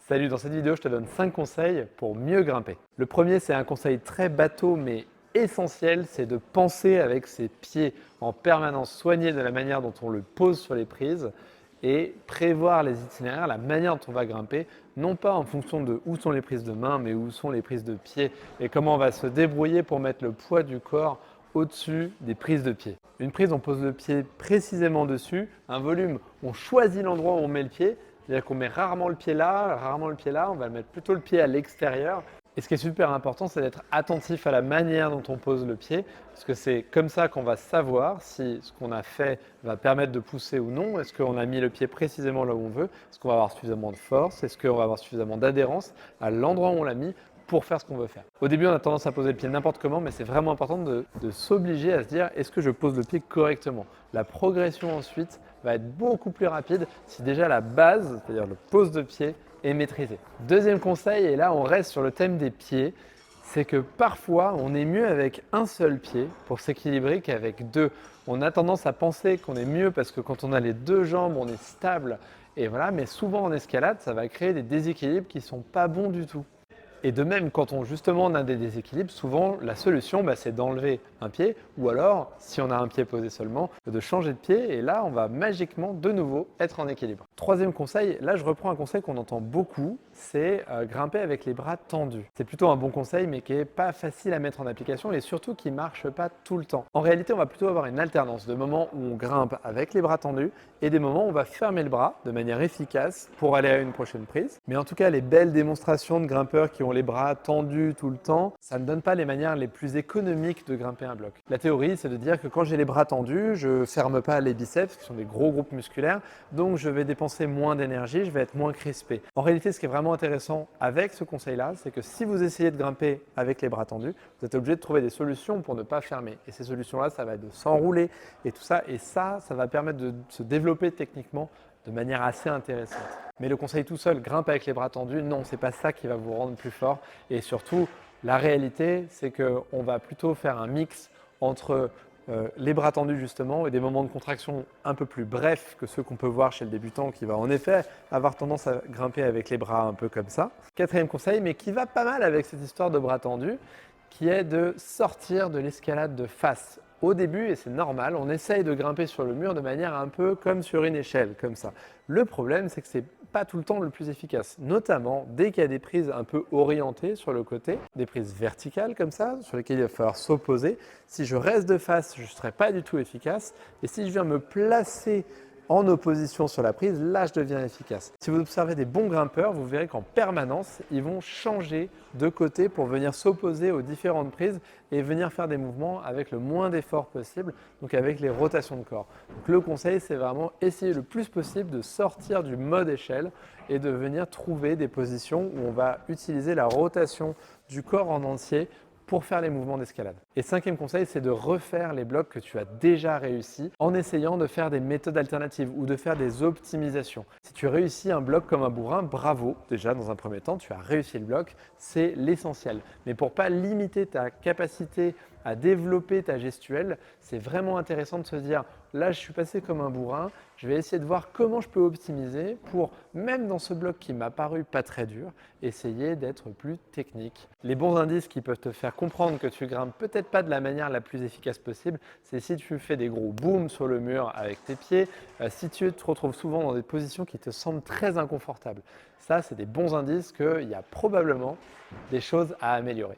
Salut, dans cette vidéo, je te donne 5 conseils pour mieux grimper. Le premier, c'est un conseil très bateau mais essentiel, c'est de penser avec ses pieds en permanence, soigner de la manière dont on le pose sur les prises et prévoir les itinéraires, la manière dont on va grimper, non pas en fonction de où sont les prises de main, mais où sont les prises de pied et comment on va se débrouiller pour mettre le poids du corps au-dessus des prises de pied. Une prise, on pose le pied précisément dessus. Un volume, on choisit l'endroit où on met le pied. C'est-à-dire qu'on met rarement le pied là, rarement le pied là. On va mettre plutôt le pied à l'extérieur. Et ce qui est super important, c'est d'être attentif à la manière dont on pose le pied, parce que c'est comme ça qu'on va savoir si ce qu'on a fait va permettre de pousser ou non. Est-ce qu'on a mis le pied précisément là où on veut? Est-ce qu'on va avoir suffisamment de force? Est-ce qu'on va avoir suffisamment d'adhérence à l'endroit où on l'a mis pour faire ce qu'on veut faire? Au début, on a tendance à poser le pied n'importe comment, mais c'est vraiment important de s'obliger à se dire, est-ce que je pose le pied correctement? La progression ensuite va être beaucoup plus rapide si déjà la base, c'est-à-dire le pose de pied, est maîtrisée. Deuxième conseil, et là on reste sur le thème des pieds, c'est que parfois on est mieux avec un seul pied pour s'équilibrer qu'avec deux. On a tendance à penser qu'on est mieux parce que quand on a les deux jambes, on est stable, et voilà, mais souvent en escalade, ça va créer des déséquilibres qui ne sont pas bons du tout. Et de même, quand on a des déséquilibres, souvent la solution, c'est d'enlever un pied ou alors, si on a un pied posé seulement, de changer de pied et là, on va magiquement de nouveau être en équilibre. Troisième conseil, là je reprends un conseil qu'on entend beaucoup, c'est grimper avec les bras tendus. C'est plutôt un bon conseil mais qui n'est pas facile à mettre en application et surtout qui ne marche pas tout le temps. En réalité, on va plutôt avoir une alternance de moments où on grimpe avec les bras tendus et des moments où on va fermer le bras de manière efficace pour aller à une prochaine prise. Mais en tout cas, les belles démonstrations de grimpeurs qui ont les bras tendus tout le temps, ça ne donne pas les manières les plus économiques de grimper un bloc. La théorie, c'est de dire que quand j'ai les bras tendus, je ne ferme pas les biceps, qui sont des gros groupes musculaires, donc je vais dépenser moins d'énergie, je vais être moins crispé. En réalité, ce qui est vraiment intéressant avec ce conseil-là, c'est que si vous essayez de grimper avec les bras tendus, vous êtes obligé de trouver des solutions pour ne pas fermer. Et ces solutions-là, ça va être de s'enrouler et tout ça. Et ça va permettre de se développer techniquement de manière assez intéressante. Mais le conseil tout seul, grimpe avec les bras tendus, non, c'est pas ça qui va vous rendre plus fort. Et surtout, la réalité, c'est qu'on va plutôt faire un mix entre les bras tendus justement et des moments de contraction un peu plus brefs que ceux qu'on peut voir chez le débutant qui va en effet avoir tendance à grimper avec les bras un peu comme ça. Quatrième conseil, mais qui va pas mal avec cette histoire de bras tendus, qui est de sortir de l'escalade de face. Au début, et c'est normal, on essaye de grimper sur le mur de manière un peu comme sur une échelle, comme ça. Le problème, c'est que ce n'est pas tout le temps le plus efficace, notamment dès qu'il y a des prises un peu orientées sur le côté, des prises verticales comme ça, sur lesquelles il va falloir s'opposer. Si je reste de face, je ne serai pas du tout efficace. Et si je viens me placer en opposition sur la prise, là je deviens efficace. Si vous observez des bons grimpeurs, vous verrez qu'en permanence, ils vont changer de côté pour venir s'opposer aux différentes prises et venir faire des mouvements avec le moins d'efforts possible, donc avec les rotations de corps. Donc le conseil, c'est vraiment essayer le plus possible de sortir du mode échelle et de venir trouver des positions où on va utiliser la rotation du corps en entier pour faire les mouvements d'escalade. Et cinquième conseil, c'est de refaire les blocs que tu as déjà réussi en essayant de faire des méthodes alternatives ou de faire des optimisations. Si tu réussis un bloc comme un bourrin, bravo, déjà dans un premier temps, tu as réussi le bloc, c'est l'essentiel. Mais pour ne pas limiter ta capacité à développer ta gestuelle, c'est vraiment intéressant de se dire, là je suis passé comme un bourrin, je vais essayer de voir comment je peux optimiser pour, même dans ce bloc qui m'a paru pas très dur, essayer d'être plus technique. Les bons indices qui peuvent te faire comprendre que tu grimpes peut-être pas de la manière la plus efficace possible, c'est si tu fais des gros booms sur le mur avec tes pieds, si tu te retrouves souvent dans des positions qui te semblent très inconfortables. Ça, c'est des bons indices qu'il y a probablement des choses à améliorer.